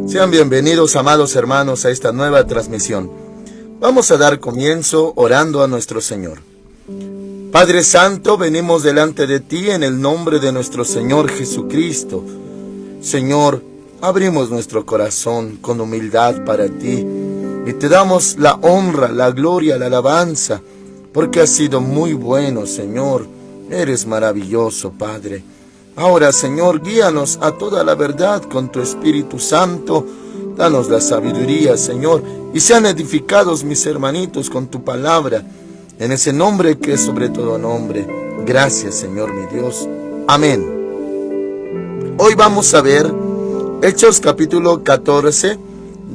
Sean bienvenidos, amados hermanos, a esta nueva transmisión. Vamos a dar comienzo orando a nuestro Señor. Padre Santo, venimos delante de ti en el nombre de nuestro Señor Jesucristo. Señor, abrimos nuestro corazón con humildad para ti y te damos la honra, la gloria, la alabanza, porque has sido muy bueno, Señor. Eres maravilloso, Padre. Ahora, Señor, guíanos a toda la verdad con tu Espíritu Santo. Danos la sabiduría, Señor, y sean edificados mis hermanitos con tu palabra, en ese nombre que es sobre todo nombre. Gracias, Señor, mi Dios. Amén. Hoy vamos a ver Hechos capítulo 14,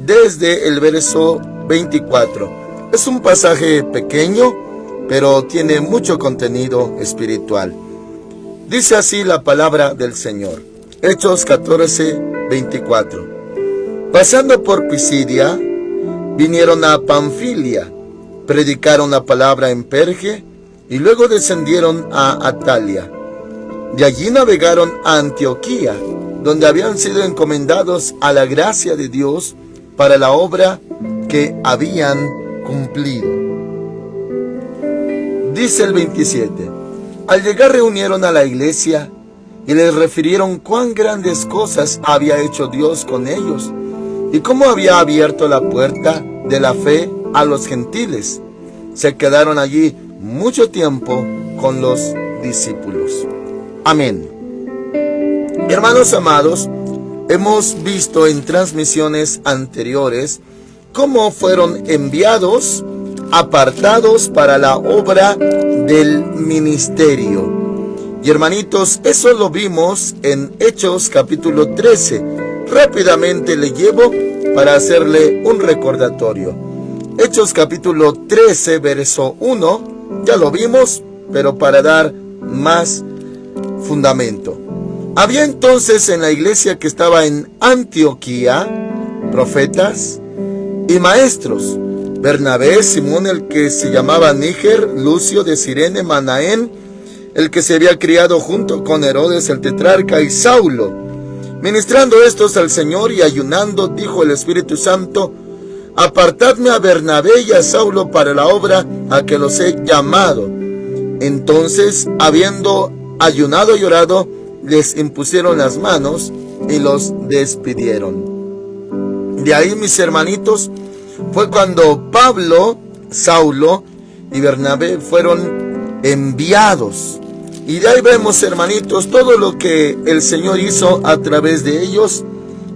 desde el verso 24. Es un pasaje pequeño, pero tiene mucho contenido espiritual. Dice así la palabra del Señor. Hechos 14, 24. Pasando por Pisidia, vinieron a Panfilia, predicaron la palabra en Perge y luego descendieron a Atalia. De allí navegaron a Antioquía, donde habían sido encomendados a la gracia de Dios para la obra que habían cumplido. Dice el 27. Al llegar reunieron a la iglesia y les refirieron cuán grandes cosas había hecho Dios con ellos y cómo había abierto la puerta de la fe a los gentiles. Se quedaron allí mucho tiempo con los discípulos. Amén. Hermanos amados, hemos visto en transmisiones anteriores cómo fueron enviados, apartados para la obra del ministerio. Y hermanitos, eso lo vimos en Hechos capítulo 13. Rápidamente le llevo para hacerle un recordatorio. Hechos capítulo 13, verso 1, ya lo vimos, pero para dar más fundamento. Había entonces en la iglesia que estaba en Antioquía profetas y maestros: Bernabé, Simón el que se llamaba Níger, Lucio de Cirene, Manaén, el que se había criado junto con Herodes el tetrarca, y Saulo. Ministrando estos al Señor y ayunando, dijo el Espíritu Santo: apartadme a Bernabé y a Saulo para la obra a que los he llamado. Entonces, habiendo ayunado y orado, les impusieron las manos y los despidieron. De ahí, mis hermanitos, fue cuando Pablo, Saulo y Bernabé fueron enviados. Y de ahí vemos, hermanitos, todo lo que el Señor hizo a través de ellos.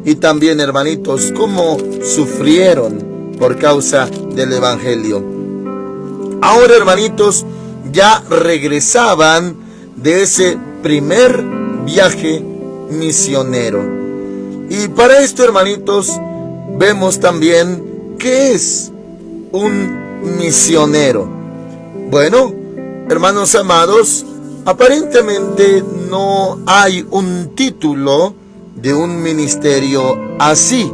Y también, hermanitos, cómo sufrieron por causa del Evangelio. Ahora, hermanitos, ya regresaban de ese primer viaje misionero. Y para esto, hermanitos, vemos también ¿qué es un misionero? Bueno, hermanos amados, aparentemente no hay un título de un ministerio así.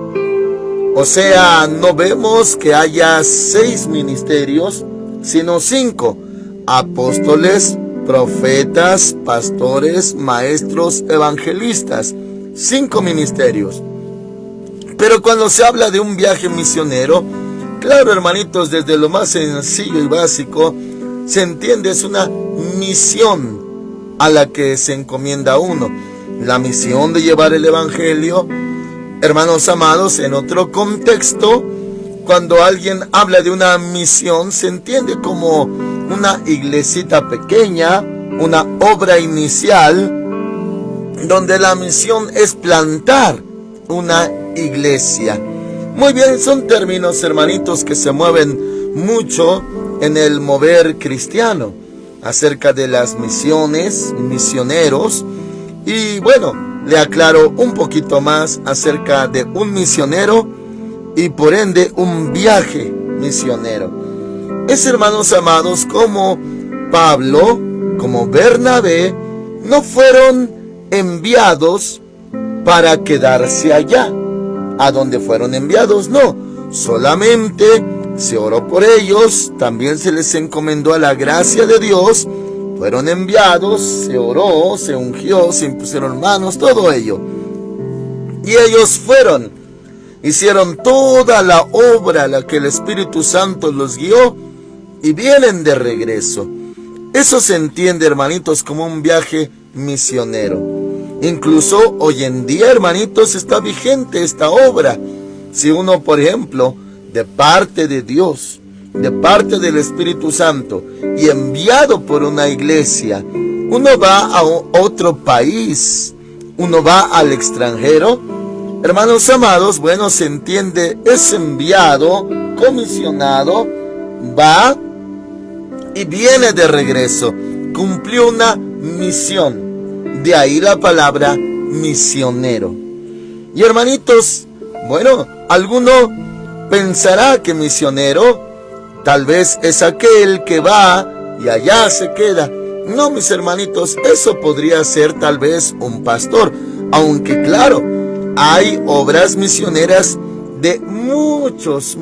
O sea, no vemos que haya 6 ministerios, sino 5: apóstoles, profetas, pastores, maestros, evangelistas. 5 ministerios. Pero cuando se habla de un viaje misionero, claro, hermanitos, desde lo más sencillo y básico, se entiende, es una misión a la que se encomienda uno. La misión de llevar el Evangelio. Hermanos amados, en otro contexto, cuando alguien habla de una misión, se entiende como una iglesita pequeña, una obra inicial, donde la misión es plantar una iglesia. Muy bien, son términos, hermanitos, que se mueven mucho en el mover cristiano acerca de las misiones, misioneros. Y bueno, le aclaro un poquito más acerca de un misionero y por ende un viaje misionero. Es, hermanos amados, como Pablo, como Bernabé, no fueron enviados para quedarse allá. ¿A dónde fueron enviados? No, solamente se oró por ellos, también se les encomendó a la gracia de Dios, fueron enviados, se oró, se ungió, se impusieron manos, todo ello. Y ellos fueron. hicieron toda la obra a la que el Espíritu Santo los guió y vienen de regreso. Eso se entiende, hermanitos, como un viaje misionero. Incluso hoy en día, hermanitos, está vigente esta obra. Si uno, por ejemplo, de parte de Dios, de parte del Espíritu Santo y enviado por una iglesia, uno va a otro país, uno va al extranjero, hermanos amados, bueno, se entiende, es enviado, comisionado, va y viene de regreso, cumplió una misión, de ahí la palabra misionero. Y hermanitos, bueno, alguno pensará que misionero tal vez es aquel que va y allá se queda. No, mis hermanitos, eso podría ser tal vez un pastor, aunque claro, hay obras misioneras de muchos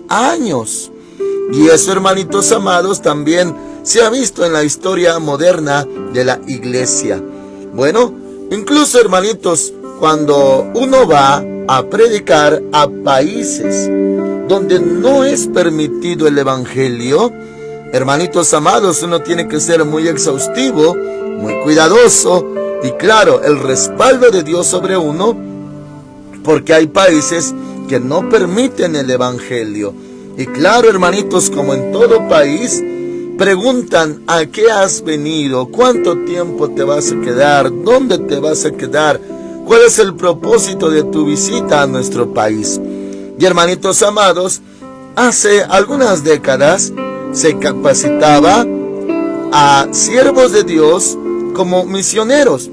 años. Y eso, hermanitos amados, también se ha visto en la historia moderna de la iglesia. Bueno, incluso, hermanitos, cuando uno va a predicar a países donde no es permitido el evangelio, hermanitos amados, uno tiene que ser muy exhaustivo, muy cuidadoso y claro, el respaldo de Dios sobre uno, porque hay países que no permiten el evangelio. Y claro, hermanitos, como en todo país, preguntan a qué has venido, cuánto tiempo te vas a quedar, dónde te vas a quedar, cuál es el propósito de tu visita a nuestro país. Y hermanitos amados, hace algunas décadas se capacitaba a siervos de Dios como misioneros.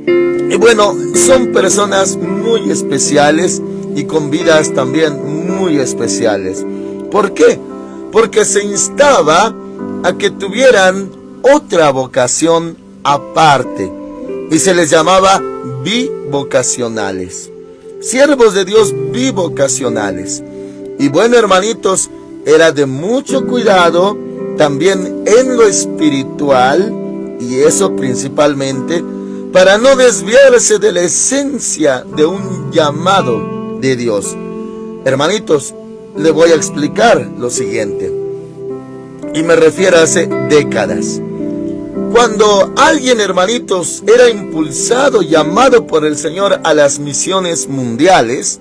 Y bueno, son personas muy especiales y con vidas también muy especiales. ¿Por qué? Porque se instaba a que tuvieran otra vocación aparte y se les llamaba bivocacionales. Siervos de Dios bivocacionales. Y bueno, hermanitos, era de mucho cuidado también en lo espiritual, y eso principalmente para no desviarse de la esencia de un llamado de Dios. Hermanitos, le voy a explicar lo siguiente, y me refiero a hace décadas. Cuando alguien, hermanitos, era impulsado, llamado por el Señor a las misiones mundiales,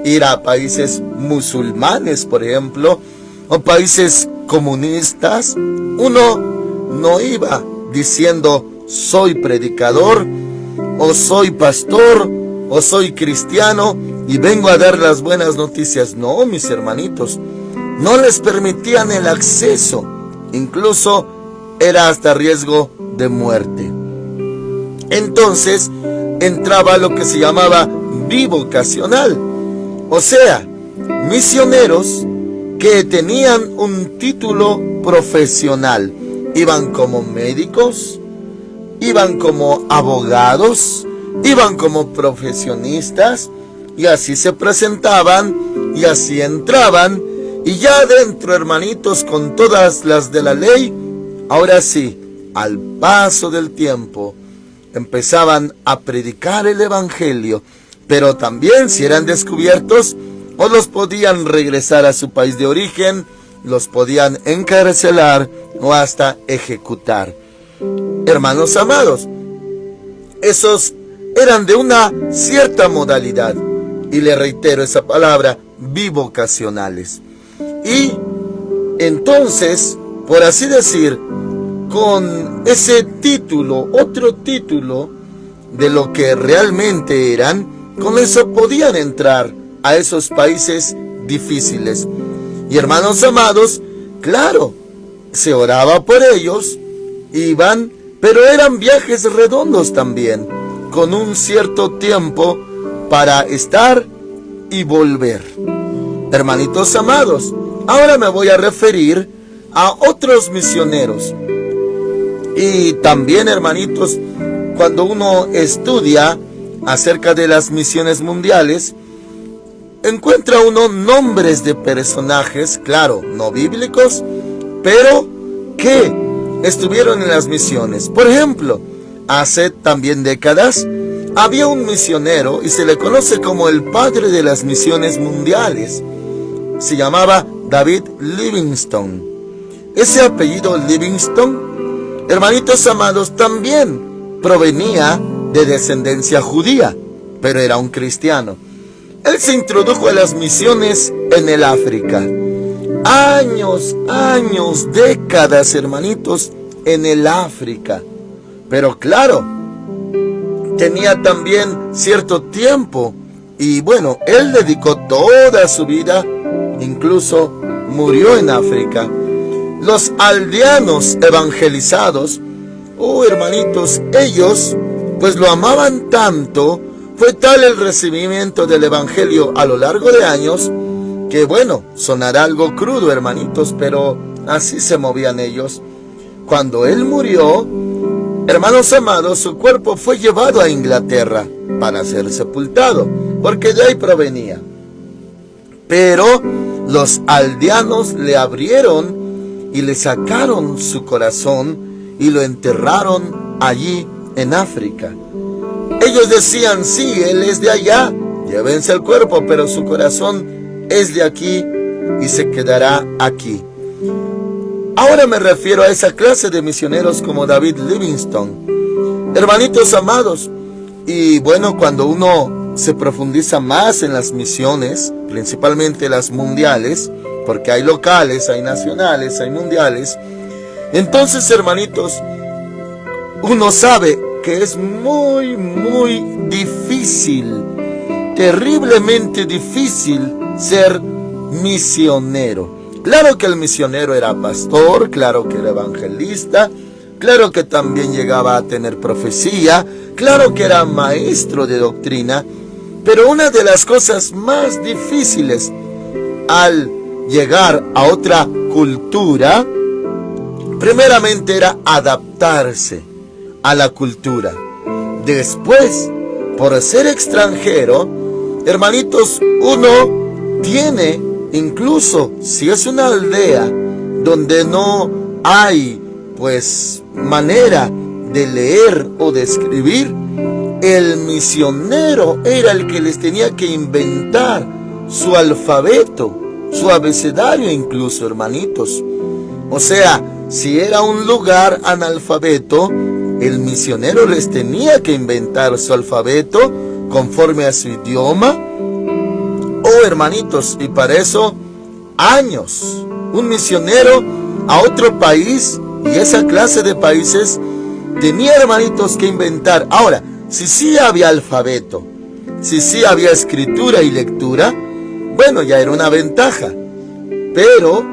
ir a países musulmanes, por ejemplo, o países comunistas, uno no iba diciendo soy predicador, o soy pastor, o soy cristiano y vengo a dar las buenas noticias. No, mis hermanitos, no les permitían el acceso, incluso era hasta riesgo de muerte. Entonces entraba lo que se llamaba bivocacional, o sea, misioneros que tenían un título profesional. Iban como médicos, iban como abogados, iban como profesionistas, y así se presentaban y así entraban, y ya dentro, hermanitos, con todas las de la ley, ahora sí, al paso del tiempo, empezaban a predicar el evangelio, pero también si eran descubiertos, o los podían regresar a su país de origen, los podían encarcelar o hasta ejecutar. Hermanos amados, esos eran de una cierta modalidad, y le reitero esa palabra, bivocacionales. Y entonces, por así decir, con ese título, otro título de lo que realmente eran, con eso podían entrar a esos países difíciles. Y hermanos amados, claro, se oraba por ellos, iban, pero eran viajes redondos también, con un cierto tiempo para estar y volver. Hermanitos amados, ahora me voy a referir a otros misioneros. Y también, hermanitos, cuando uno estudia acerca de las misiones mundiales, encuentra uno nombres de personajes, claro, no bíblicos, pero que estuvieron en las misiones. Por ejemplo, hace también décadas había un misionero y se le conoce como el padre de las misiones mundiales. Se llamaba David Livingstone. Ese apellido Livingstone, hermanitos amados, también provenía de descendencia judía, pero era un cristiano. Él se introdujo a las misiones en el África. Años, décadas, hermanitos, en el África. Pero claro, tenía también cierto tiempo. Y bueno, él dedicó toda su vida, incluso murió en África. Los aldeanos evangelizados, hermanitos, ellos pues lo amaban tanto, fue tal el recibimiento del evangelio a lo largo de años, que bueno, sonará algo crudo, hermanitos, pero así se movían ellos. Cuando él murió, hermanos amados, su cuerpo fue llevado a Inglaterra para ser sepultado, porque de ahí provenía. Pero los aldeanos le abrieron y le sacaron su corazón y lo enterraron allí en África. Ellos decían, sí, él es de allá, llévense el cuerpo, pero su corazón es de aquí y se quedará aquí. Ahora me refiero a esa clase de misioneros como David Livingstone. Hermanitos amados, y bueno, cuando uno se profundiza más en las misiones, principalmente las mundiales, porque hay locales, hay nacionales, hay mundiales, entonces, hermanitos, uno sabe que es muy difícil, terriblemente difícil ser misionero. Claro que el misionero era pastor, claro que era evangelista, claro que también llegaba a tener profecía, claro que era maestro de doctrina, pero una de las cosas más difíciles al llegar a otra cultura, primeramente era adaptarse a la cultura. Después, por ser extranjero, hermanitos, uno tiene, incluso si es una aldea donde no hay pues manera de leer o de escribir, el misionero era el que les tenía que inventar su alfabeto, su abecedario incluso, hermanitos. O sea, si era un lugar analfabeto, el misionero les tenía que inventar su alfabeto conforme a su idioma. Hermanitos, y para eso, años. Un misionero a otro país, y esa clase de países, tenía, hermanitos, que inventar. Ahora, si sí había alfabeto, si sí había escritura y lectura, bueno, ya era una ventaja. Pero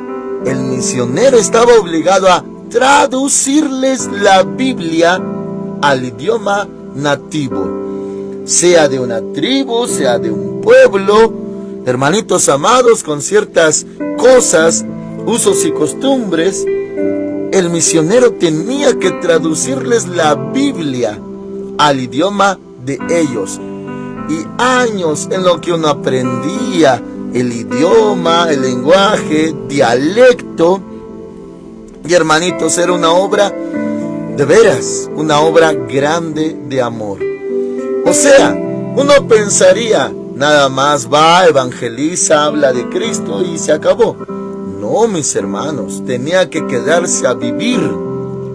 el misionero estaba obligado a traducirles la Biblia al idioma nativo, sea de una tribu, sea de un pueblo, hermanitos amados, con ciertas cosas, usos y costumbres. El misionero tenía que traducirles la Biblia al idioma de ellos. Y años en lo que uno aprendía el idioma, el lenguaje, dialecto. Y hermanitos, era una obra, de veras, una obra grande de amor. O sea, uno pensaría, nada más va, evangeliza, habla de Cristo y se acabó. No, mis hermanos, tenía que quedarse a vivir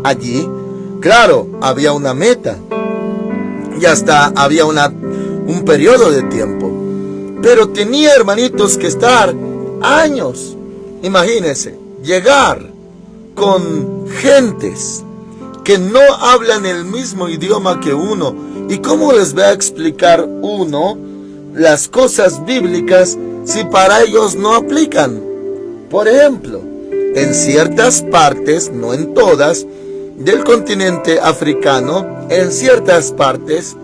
allí. Claro, había una meta y hasta había un periodo de tiempo. Pero tenía, hermanitos, que estar años. Imagínense, llegar con gentes que no hablan el mismo idioma que uno. ¿Y cómo les va a explicar uno las cosas bíblicas si para ellos no aplican? Por ejemplo, en ciertas partes, no en todas, del continente africano, en ciertas partes,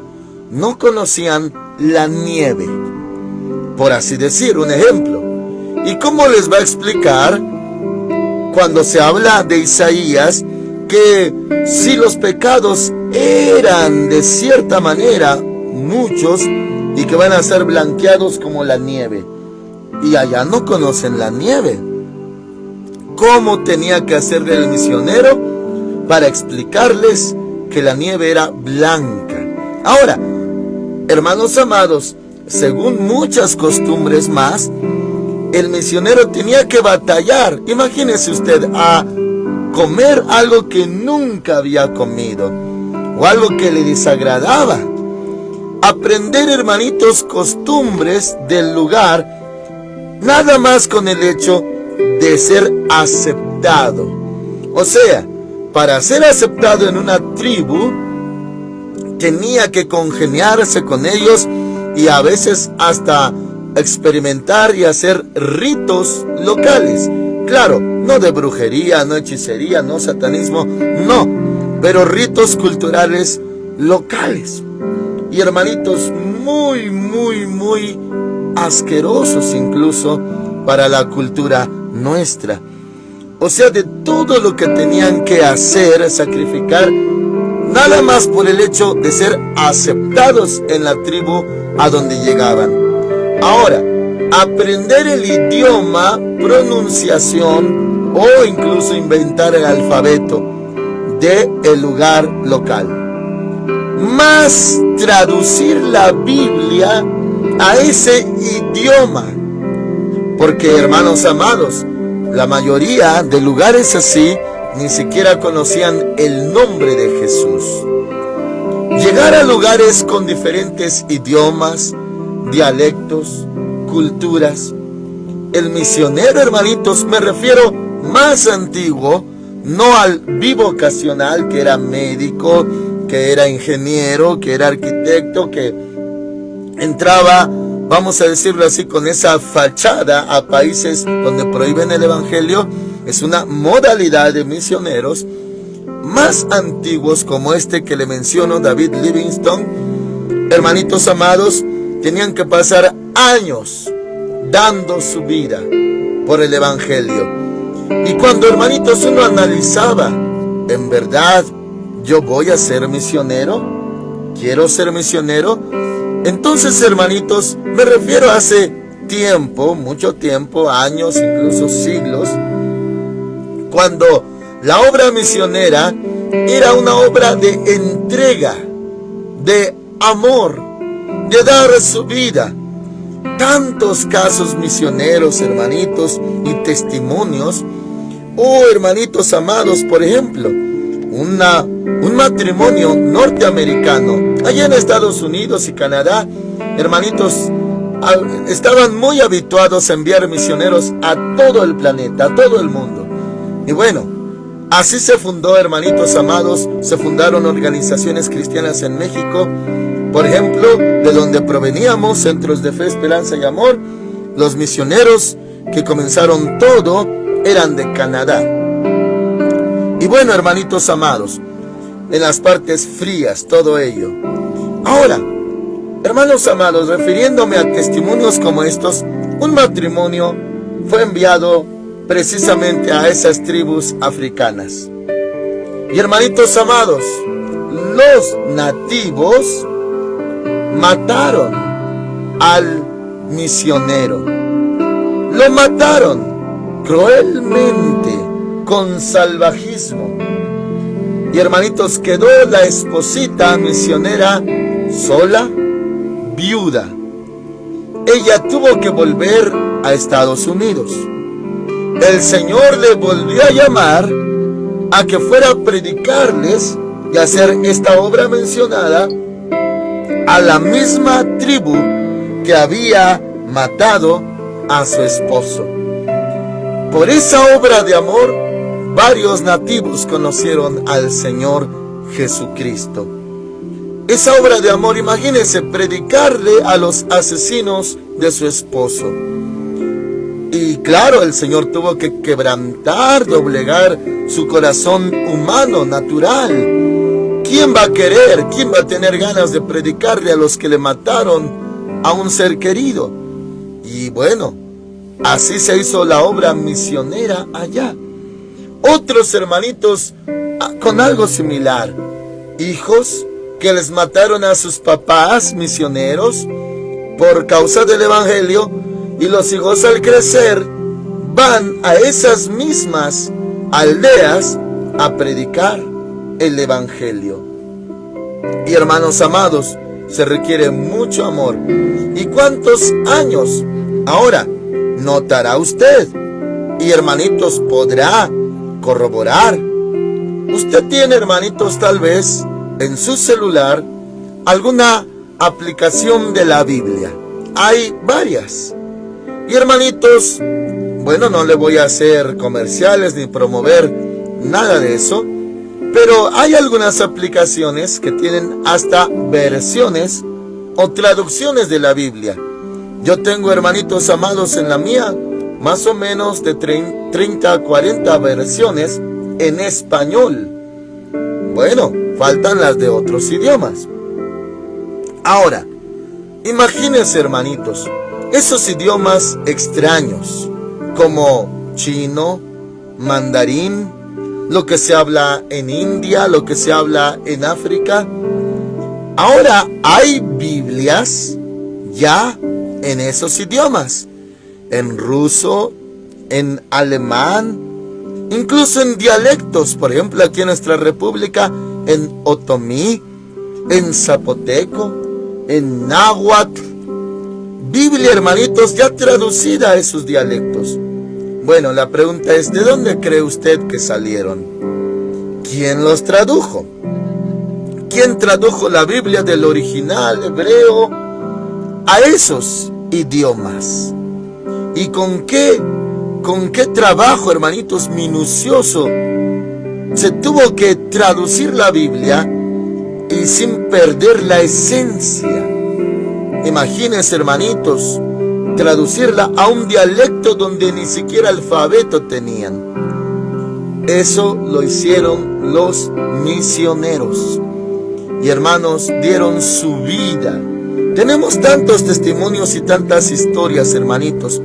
no conocían la nieve. Por así decir, un ejemplo. ¿Y cómo les va a explicar cuando se habla de Isaías que si los pecados eran de cierta manera muchos y que van a ser blanqueados como la nieve? Y allá no conocen la nieve. ¿Cómo tenía que hacerle el misionero para explicarles que la nieve era blanca? Ahora, Hermanos amados, según muchas costumbres más, el misionero tenía que batallar, imagínese usted, a comer algo que nunca había comido o algo que le desagradaba. Aprender, hermanitos, costumbres del lugar, nada más con el hecho de ser aceptado. O sea, para ser aceptado en una tribu, tenía que congeniarse con ellos y a veces hasta experimentar y hacer ritos locales. Claro, no de brujería, no hechicería, no satanismo, no, pero ritos culturales locales. Y hermanitos, muy asquerosos incluso para la cultura nuestra. O sea, de todo lo que tenían que hacer, sacrificar, nada más por el hecho de ser aceptados en la tribu a donde llegaban. Ahora, aprender el idioma, pronunciación o incluso inventar el alfabeto del lugar local. Más traducir la Biblia a ese idioma. Porque, hermanos amados, la mayoría de lugares así ni siquiera conocían el nombre de Jesús. Llegar a lugares con diferentes idiomas, dialectos, culturas. El misionero, hermanitos, me refiero más antiguo, no al bivocacional, que era médico, que era ingeniero, que era arquitecto, que entraba, vamos a decirlo así, con esa fachada a países donde prohíben el evangelio. Es una modalidad de misioneros más antiguos, como este que le menciono, David Livingstone. Hermanitos amados, tenían que pasar años dando su vida por el evangelio. Y cuando, hermanitos, uno analizaba, en verdad, yo voy a ser misionero, quiero ser misionero. Entonces, hermanitos, me refiero a hace tiempo, mucho tiempo, años, incluso siglos, cuando la obra misionera era una obra de entrega, de amor, de dar su vida. Tantos casos misioneros, hermanitos, y testimonios. Oh, hermanitos amados, por ejemplo, un matrimonio norteamericano allá en Estados Unidos y Canadá, hermanitos, estaban muy habituados a enviar misioneros a todo el planeta, a todo el mundo. Y bueno, así se fundó, hermanitos amados, se fundaron organizaciones cristianas en México. Por ejemplo, de donde proveníamos, Centros de Fe, Esperanza y Amor, los misioneros que comenzaron todo eran de Canadá. Y bueno, hermanitos amados, en las partes frías, todo ello. Ahora, hermanos amados, refiriéndome a testimonios como estos, un matrimonio fue enviado precisamente a esas tribus africanas. Y hermanitos amados, los nativos mataron al misionero. Lo mataron cruelmente, con salvajismo. Y hermanitos, quedó la esposita misionera sola, viuda. Ella tuvo que volver a Estados Unidos. El Señor le volvió a llamar a que fuera a predicarles y hacer esta obra mencionada a la misma tribu que había matado a su esposo. Por esa obra de amor, varios nativos conocieron al Señor Jesucristo. Esa obra de amor, imagínense, predicarle a los asesinos de su esposo. Y claro, el Señor tuvo que quebrantar, doblegar su corazón humano, natural. ¿Quién va a querer? ¿Quién va a tener ganas de predicarle a los que le mataron a un ser querido? Y bueno, así se hizo la obra misionera allá. Otros hermanitos con algo similar. Hijos que les mataron a sus papás misioneros por causa del evangelio, y los hijos al crecer van a esas mismas aldeas a predicar el evangelio. Y hermanos amados, se requiere mucho amor. ¿Y cuántos años? Ahora, notará usted, y hermanitos, podrá corroborar. Usted tiene, hermanitos, tal vez en su celular alguna aplicación de la Biblia. Hay varias. Y hermanitos, bueno, no le voy a hacer comerciales ni promover nada de eso, pero hay algunas aplicaciones que tienen hasta versiones o traducciones de la Biblia. Yo tengo, hermanitos amados, en la mía más o menos de 30 a 40 versiones en español. Bueno, faltan las de otros idiomas. Ahora, imagínense, hermanitos, esos idiomas extraños como chino, mandarín, lo que se habla en India, lo que se habla en África. Ahora hay Biblias ya en esos idiomas, en ruso, en alemán, incluso en dialectos, por ejemplo aquí en nuestra república, en otomí, en zapoteco, en náhuatl. Biblia, hermanitos, ya traducida a esos dialectos. Bueno, la pregunta es, ¿de dónde cree usted que salieron? ¿Quién los tradujo? ¿Quién tradujo la Biblia del original hebreo a esos idiomas? ¿Y con qué trabajo, hermanitos, minucioso se tuvo que traducir la Biblia y sin perder la esencia? Imagínense, hermanitos, traducirla a un dialecto donde ni siquiera alfabeto tenían. Eso lo hicieron los misioneros. Y hermanos, dieron su vida. Tenemos tantos testimonios y tantas historias, hermanitos.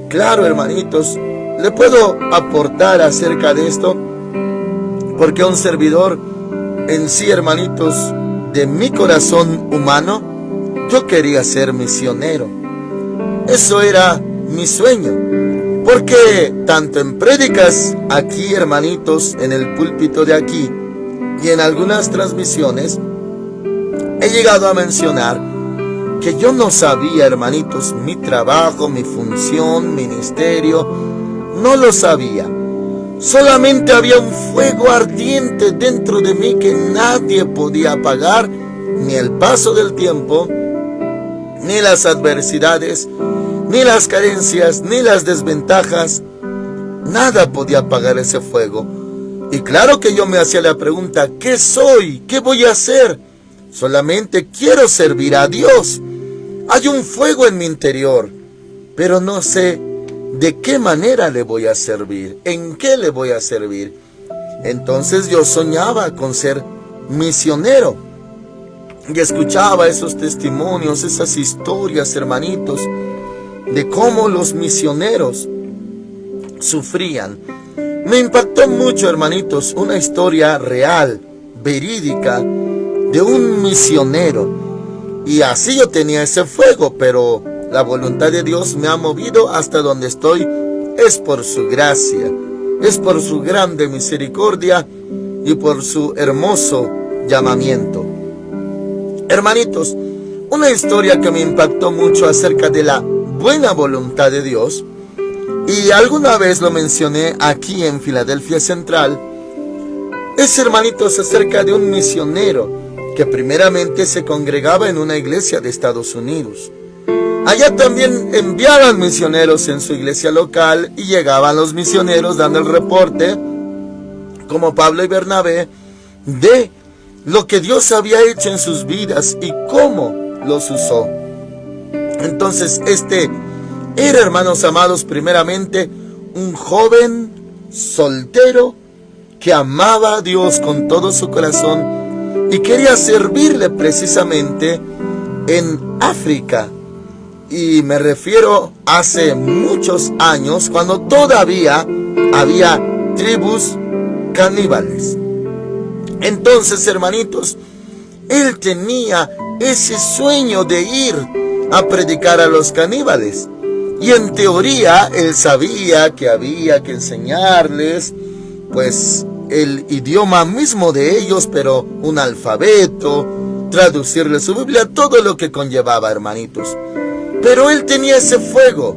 Claro, hermanitos, le puedo aportar acerca de esto, porque un servidor en sí, hermanitos, de mi corazón humano, yo quería ser misionero. Eso era mi sueño, porque tanto en prédicas aquí, hermanitos, en el púlpito de aquí, y en algunas transmisiones, he llegado a mencionar que yo no sabía, hermanitos, mi trabajo, mi función, ministerio, no lo sabía. Solamente había un fuego ardiente dentro de mí que nadie podía apagar, ni el paso del tiempo, ni las adversidades, ni las carencias, ni las desventajas. Nada podía apagar ese fuego. Y claro que yo me hacía la pregunta, ¿qué soy? ¿Qué voy a hacer? Solamente quiero servir a Dios. Hay un fuego en mi interior, pero no sé de qué manera le voy a servir, en qué le voy a servir. Entonces yo soñaba con ser misionero y escuchaba esos testimonios, esas historias, hermanitos, de cómo los misioneros sufrían. Me impactó mucho, hermanitos, una historia real, verídica, de un misionero. Y así yo tenía ese fuego, pero la voluntad de Dios me ha movido hasta donde estoy. Es por su gracia, es por su grande misericordia y por su hermoso llamamiento. Hermanitos, una historia que me impactó mucho acerca de la buena voluntad de Dios, y alguna vez lo mencioné aquí en Filadelfia Central, es, hermanitos, acerca de un misionero que primeramente se congregaba en una iglesia de Estados Unidos. Allá también enviaban misioneros en su iglesia local y llegaban los misioneros dando el reporte, como Pablo y Bernabé, de lo que Dios había hecho en sus vidas y cómo los usó. Entonces este era, hermanos amados, primeramente un joven soltero que amaba a Dios con todo su corazón y quería servirle precisamente en África. Y me refiero hace muchos años, cuando todavía había tribus caníbales. Entonces, hermanitos, él tenía ese sueño de ir a predicar a los caníbales. Y en teoría, él sabía que había que enseñarles, pues, el idioma mismo de ellos, pero un alfabeto, traducirle su Biblia, todo lo que conllevaba, hermanitos. Pero él tenía ese fuego.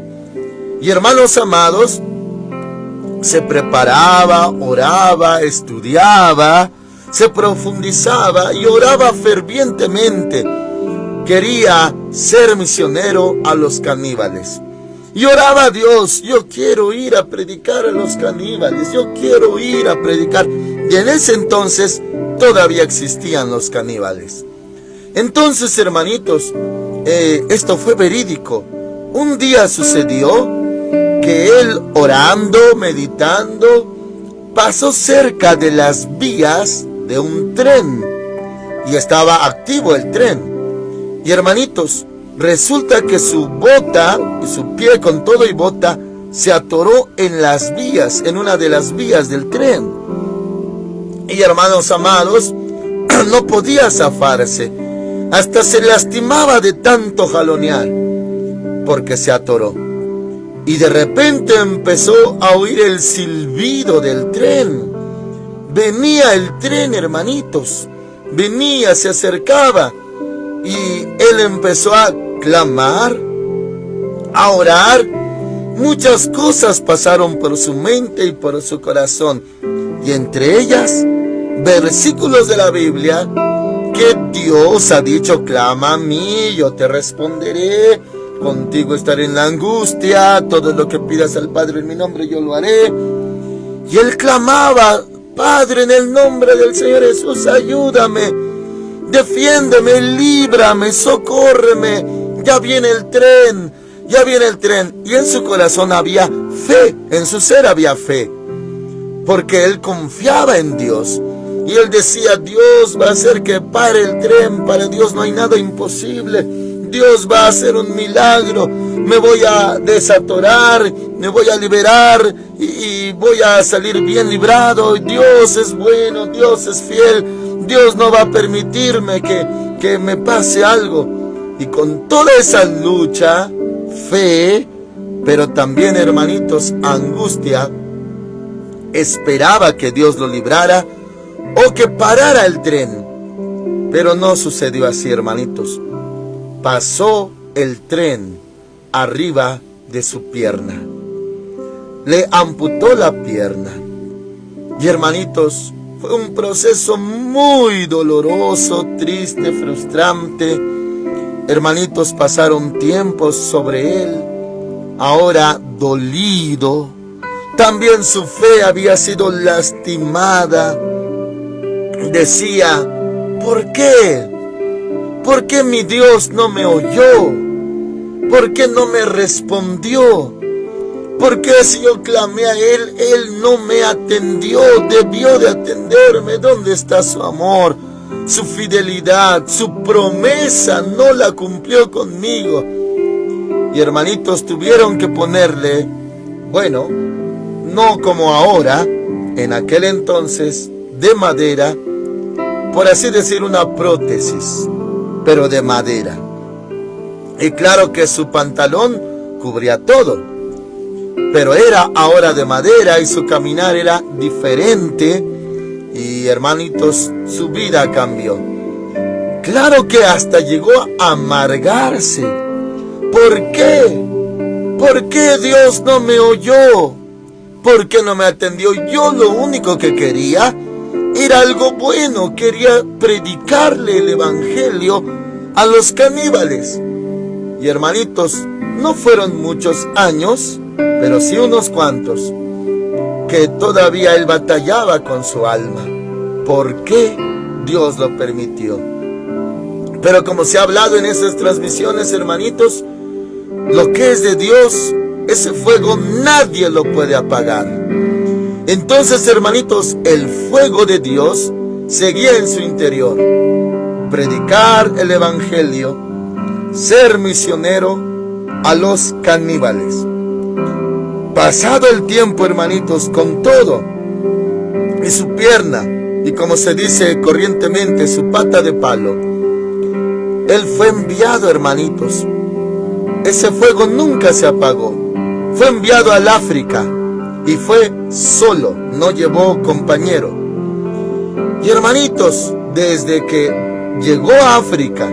Y hermanos amados, se preparaba, oraba, estudiaba, se profundizaba y oraba fervientemente. Quería ser misionero a los caníbales. Y oraba a Dios: yo quiero ir a predicar a los caníbales, yo quiero ir a predicar. Y en ese entonces todavía existían los caníbales. Entonces, hermanitos, esto fue verídico. Un día sucedió que él, orando, meditando, pasó cerca de las vías de un tren. Y estaba activo el tren. Y hermanitos, resulta que su bota, su pie con todo y bota, se atoró en las vías, en una de las vías del tren. Y hermanos amados, no podía zafarse. Hasta se lastimaba de tanto jalonear, porque se atoró. Y de repente empezó a oír el silbido del tren. Venía el tren, hermanitos. Venía, se acercaba. Y él empezó a clamar, a orar. Muchas cosas pasaron por su mente y por su corazón. Y entre ellas, versículos de la Biblia que Dios ha dicho: clama a mí, yo te responderé. Contigo estaré en la angustia. Todo lo que pidas al Padre en mi nombre, yo lo haré. Y él clamaba: Padre, en el nombre del Señor Jesús, ayúdame, defiéndeme, líbrame, socórreme. Ya viene el tren, ya viene el tren. Y en su corazón había fe, en su ser había fe, porque él confiaba en Dios. Y él decía: Dios va a hacer que pare el tren. Para Dios no hay nada imposible. Dios va a hacer un milagro. Me voy a desatorar, me voy a liberar y voy a salir bien librado. Dios es bueno, Dios es fiel. Dios no va a permitirme que me pase algo. Y con toda esa lucha, fe, pero también, hermanitos, angustia, esperaba que Dios lo librara o que parara el tren. Pero no sucedió así, hermanitos. Pasó el tren arriba de su pierna. Le amputó la pierna. Y hermanitos, fue un proceso muy doloroso, triste, frustrante. Hermanitos, pasaron tiempos sobre él, ahora dolido. También su fe había sido lastimada. Decía: ¿por qué? ¿Por qué mi Dios no me oyó? ¿Por qué no me respondió? ¿Por qué si yo clamé a Él, Él no me atendió? Debió de atenderme. ¿Dónde está su amor, su fidelidad, su promesa? No la cumplió conmigo. Y hermanitos, tuvieron que ponerle, bueno, no como ahora, en aquel entonces, de madera, por así decir, una prótesis, pero de madera. Y claro que su pantalón cubría todo, pero era ahora de madera y su caminar era diferente. Y hermanitos, su vida cambió. Claro que hasta llegó a amargarse. ¿Por qué? ¿Por qué Dios no me oyó? ¿Por qué no me atendió? Yo lo único que quería era algo bueno. Quería predicarle el evangelio a los caníbales. Y hermanitos, no fueron muchos años, pero sí unos cuantos, que todavía él batallaba con su alma. ¿Por qué Dios lo permitió? Pero como se ha hablado en esas transmisiones, hermanitos, lo que es de Dios, ese fuego nadie lo puede apagar. Entonces, hermanitos, el fuego de Dios seguía en su interior. Predicar el evangelio, ser misionero a los caníbales. Pasado el tiempo, hermanitos, con todo, y su pierna, y como se dice corrientemente, su pata de palo, él fue enviado, hermanitos. Ese fuego nunca se apagó. Fue enviado al África y fue solo, no llevó compañero. Y hermanitos, desde que llegó a África,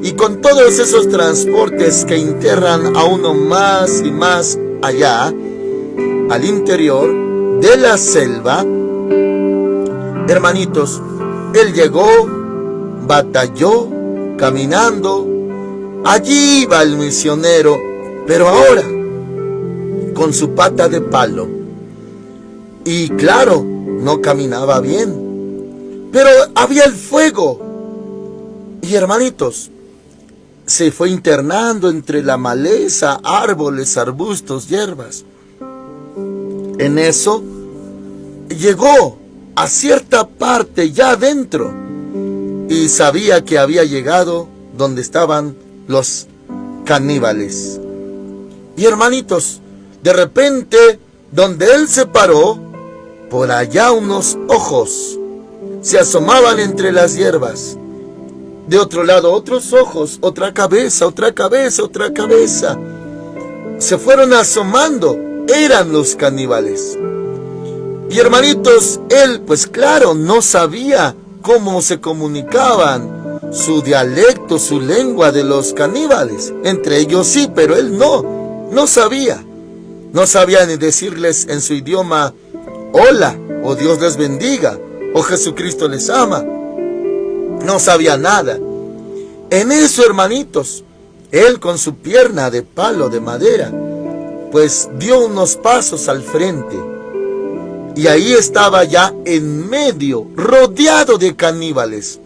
y con todos esos transportes que enterran a uno más y más allá, al interior de la selva, hermanitos, él llegó, batalló, caminando. Allí iba el misionero, pero ahora con su pata de palo. Y claro, no caminaba bien, pero había el fuego. Y hermanitos, se fue internando entre la maleza, árboles, arbustos, hierbas. En eso llegó a cierta parte ya adentro y sabía que había llegado donde estaban los caníbales. Y hermanitos, de repente, donde él se paró, por allá unos ojos se asomaban entre las hierbas. De otro lado otros ojos, otra cabeza, otra cabeza, otra cabeza. Se fueron asomando, eran los caníbales. Y hermanitos, él pues claro, no sabía cómo se comunicaban, su dialecto, su lengua de los caníbales. Entre ellos sí, pero él no sabía. No sabía ni decirles en su idioma, hola, o Dios les bendiga, o Jesucristo les ama. No sabía nada. En eso, hermanitos, él con su pierna de palo de madera, pues dio unos pasos al frente. Y ahí estaba ya en medio, rodeado de caníbales.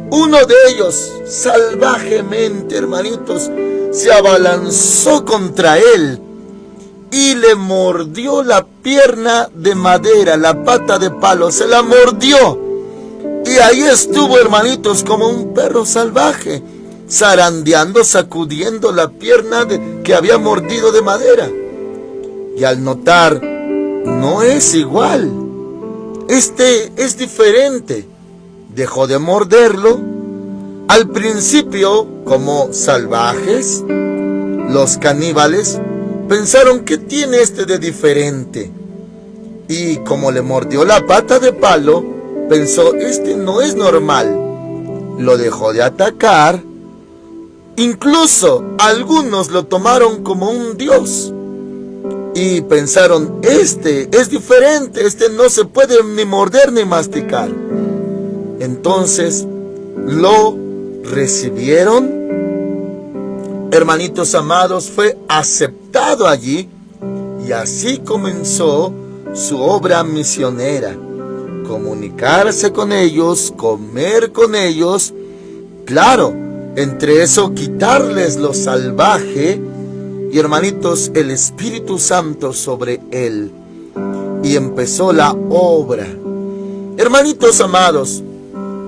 Uno de ellos, salvajemente, hermanitos, se abalanzó contra él y le mordió la pierna de madera, la pata de palo, se la mordió. Y ahí estuvo, hermanitos, como un perro salvaje, zarandeando, sacudiendo la pierna que había mordido de madera. Y al notar, no es igual, este es diferente, dejó de morderlo. Al principio, como salvajes, los caníbales pensaron, ¿qué tiene este de diferente? Y como le mordió la pata de palo, pensó, este no es normal. Lo dejó de atacar. Incluso algunos lo tomaron como un dios. Y pensaron, este es diferente, este no se puede ni morder ni masticar. Entonces lo recibieron. Hermanitos amados, fue aceptado allí. Y así comenzó su obra misionera. Comunicarse con ellos, comer con ellos, claro, entre eso quitarles lo salvaje, y hermanitos, el Espíritu Santo sobre él, y empezó la obra. Hermanitos amados,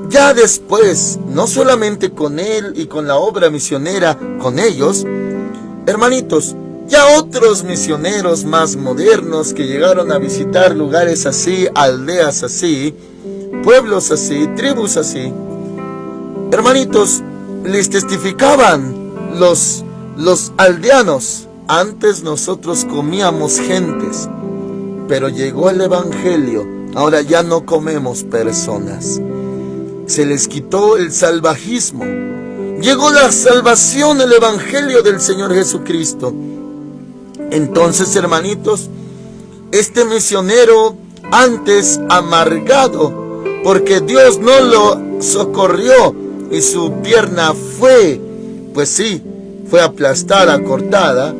ya después, no solamente con él y con la obra misionera con ellos, hermanitos, ya otros misioneros más modernos que llegaron a visitar lugares así, aldeas así, pueblos así, tribus así, hermanitos, les testificaban los aldeanos, antes nosotros comíamos gentes, pero llegó el evangelio, ahora ya no comemos personas. Se les quitó el salvajismo, llegó la salvación, el evangelio del Señor Jesucristo. Entonces, hermanitos, este misionero, antes amargado, porque Dios no lo socorrió y su pierna fue, pues sí, fue aplastada, cortada.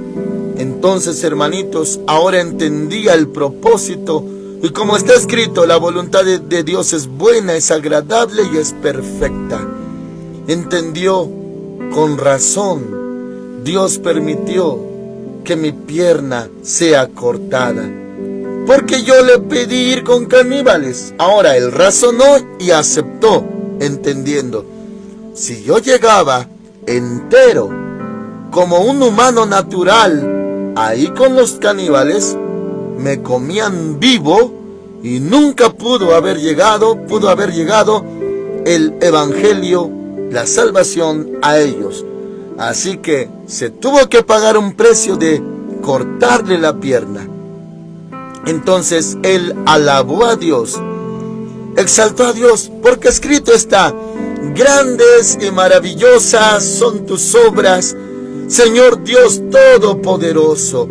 Entonces, hermanitos, ahora entendía el propósito. Y como está escrito, la voluntad de Dios es buena, es agradable y es perfecta. Entendió, con razón, Dios permitió que mi pierna sea cortada, porque yo le pedí ir con caníbales. Ahora él razonó y aceptó, entendiendo, si yo llegaba entero, como un humano natural, ahí con los caníbales, me comían vivo y nunca pudo haber llegado el evangelio, la salvación a ellos. Así que se tuvo que pagar un precio de cortarle la pierna. Entonces él alabó a Dios, exaltó a Dios, porque escrito está, Grandes y maravillosas son tus obras, Señor Dios Todopoderoso.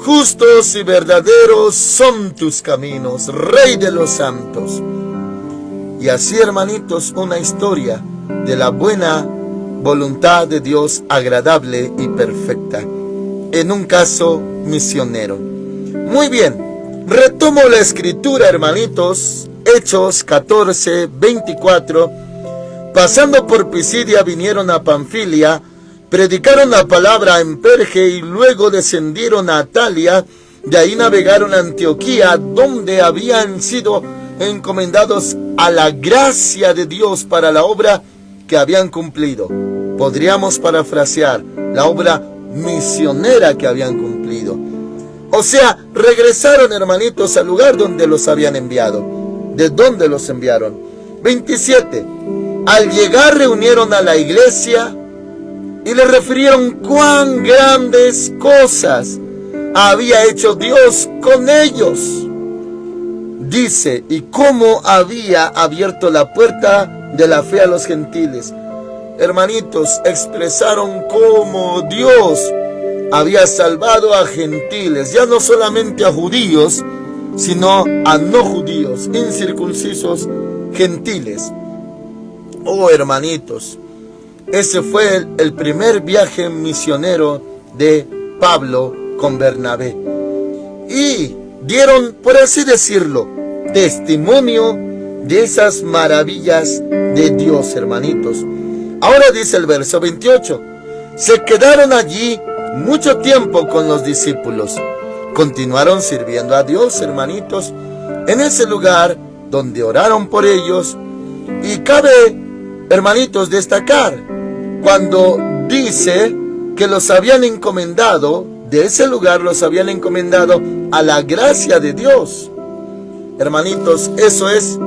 Justos y verdaderos son tus caminos, Rey de los santos. Y así, hermanitos, una historia de la buena voluntad de Dios, agradable y perfecta, en un caso misionero. Muy bien, retomo la escritura, hermanitos. Hechos 14, 24. Pasando por Pisidia vinieron a Panfilia, predicaron la palabra en Perge y luego descendieron a Atalia. De ahí navegaron a Antioquía, donde habían sido encomendados a la gracia de Dios para la obra que habían cumplido. Podríamos parafrasear la obra misionera que habían cumplido. O sea, regresaron, hermanitos, al lugar donde los habían enviado. ¿De dónde los enviaron? 27. Al llegar reunieron a la iglesia y le refirieron cuán grandes cosas había hecho Dios con ellos. Dice, y cómo había abierto la puerta de la fe a los gentiles. Hermanitos, expresaron cómo Dios había salvado a gentiles, ya no solamente a judíos, sino a no judíos, incircuncisos, gentiles. Oh, hermanitos, ese fue el primer viaje misionero de Pablo con Bernabé. Y dieron, por así decirlo, testimonio de esas maravillas de Dios, hermanitos. Ahora dice el verso 28, se quedaron allí mucho tiempo con los discípulos. Continuaron sirviendo a Dios, hermanitos, en ese lugar donde oraron por ellos. Y cabe, hermanitos, destacar cuando dice que los habían encomendado, de ese lugar los habían encomendado a la gracia de Dios. Hermanitos, eso es,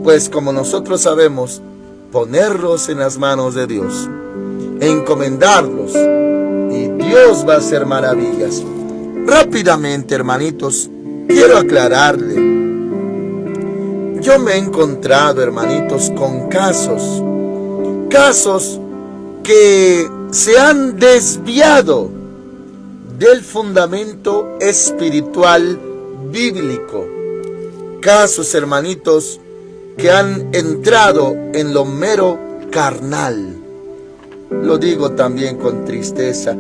pues como nosotros sabemos, ponerlos en las manos de Dios, encomendarlos, y Dios va a hacer maravillas. Rápidamente, hermanitos, quiero aclararle. Yo me he encontrado, hermanitos, con casos que se han desviado del fundamento espiritual bíblico. Casos, hermanitos, que han entrado en lo mero carnal. Lo digo también con tristeza,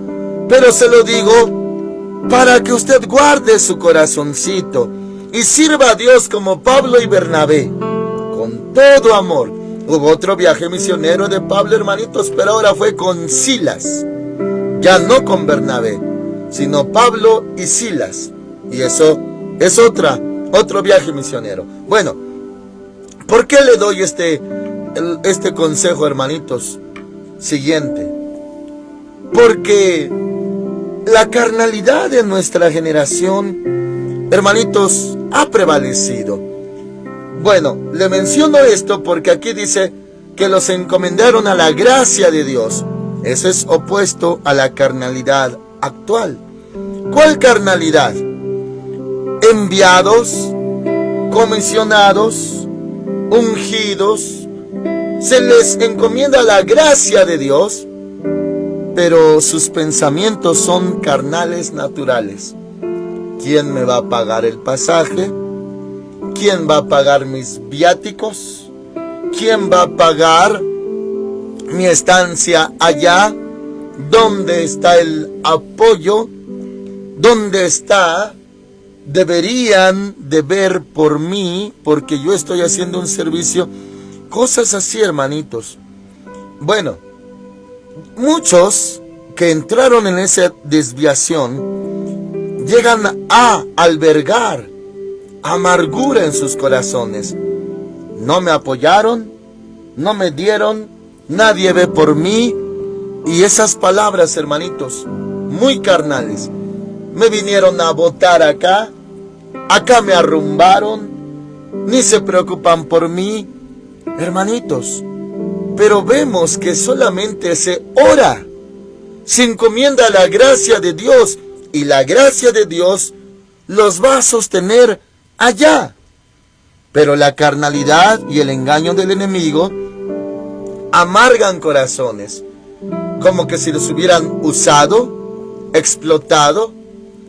pero se lo digo para que usted guarde su corazoncito y sirva a Dios como Pablo y Bernabé, con todo amor. Hubo otro viaje misionero de Pablo, hermanitos, pero ahora fue con Silas, ya no con Bernabé, sino Pablo y Silas. Y eso es otro viaje misionero. Bueno, ¿por qué le doy este consejo, hermanitos? Siguiente. Porque la carnalidad de nuestra generación, hermanitos, ha prevalecido. Bueno, le menciono esto porque aquí dice que los encomendaron a la gracia de Dios. Eso es opuesto a la carnalidad actual. ¿Cuál carnalidad? Enviados, comisionados, ungidos, se les encomienda la gracia de Dios, pero sus pensamientos son carnales naturales. ¿Quién me va a pagar el pasaje? ¿Quién va a pagar mis viáticos? ¿Quién va a pagar mi estancia allá? ¿Dónde está el apoyo? ¿Dónde está? Deberían de ver por mí, porque yo estoy haciendo un servicio. Cosas así, hermanitos. Bueno, muchos que entraron en esa desviación llegan a albergar amargura en sus corazones. No me apoyaron, no me dieron, nadie ve por mí. Y esas palabras, hermanitos, muy carnales. Me vinieron a botar acá me arrumbaron, ni se preocupan por mí. Hermanitos, pero vemos que solamente se ora, se encomienda la gracia de Dios, y la gracia de Dios los va a sostener allá. Pero la carnalidad y el engaño del enemigo amargan corazones, como que si los hubieran usado, explotado,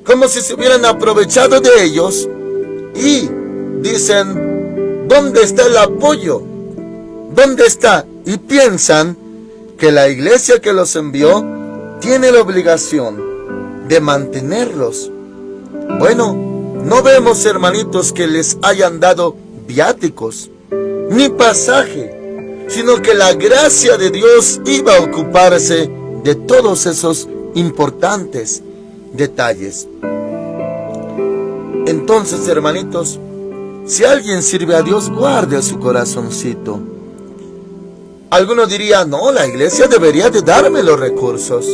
como si se hubieran aprovechado de ellos, y dicen, ¿dónde está el apoyo? ¿Dónde está? Y piensan que la iglesia que los envió tiene la obligación de mantenerlos. Bueno, no vemos, hermanitos, que les hayan dado viáticos, ni pasaje, sino que la gracia de Dios iba a ocuparse de todos esos importantes detalles. Entonces, hermanitos, si alguien sirve a Dios, guarde su corazoncito. Alguno diría, no, la iglesia debería de darme los recursos,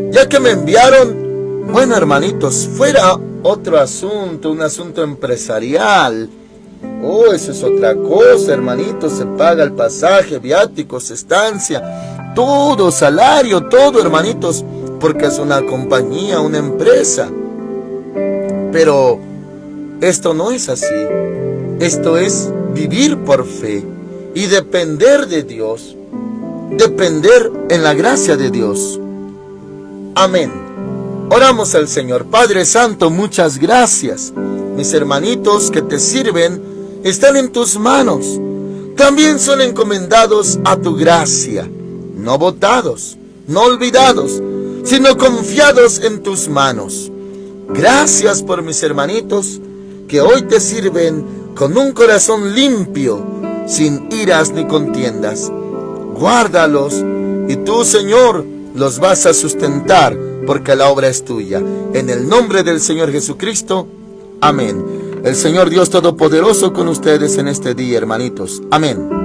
ya que me enviaron. Bueno, hermanitos, fuera otro asunto, un asunto empresarial. Oh, eso es otra cosa, hermanitos, se paga el pasaje, viáticos, estancia, todo, salario, todo, hermanitos, porque es una compañía, una empresa. Pero esto no es así. Esto es vivir por fe y depender de Dios, depender en la gracia de Dios. Amén. Oramos al Señor. Padre Santo, muchas gracias. Mis hermanitos que te sirven están en tus manos. También son encomendados a tu gracia, no botados, no olvidados, sino confiados en tus manos. Gracias por mis hermanitos que hoy te sirven con un corazón limpio, sin iras ni contiendas. Guárdalos y tú, Señor, los vas a sustentar, porque la obra es tuya. En el nombre del Señor Jesucristo. Amén. El Señor Dios Todopoderoso con ustedes en este día, hermanitos. Amén.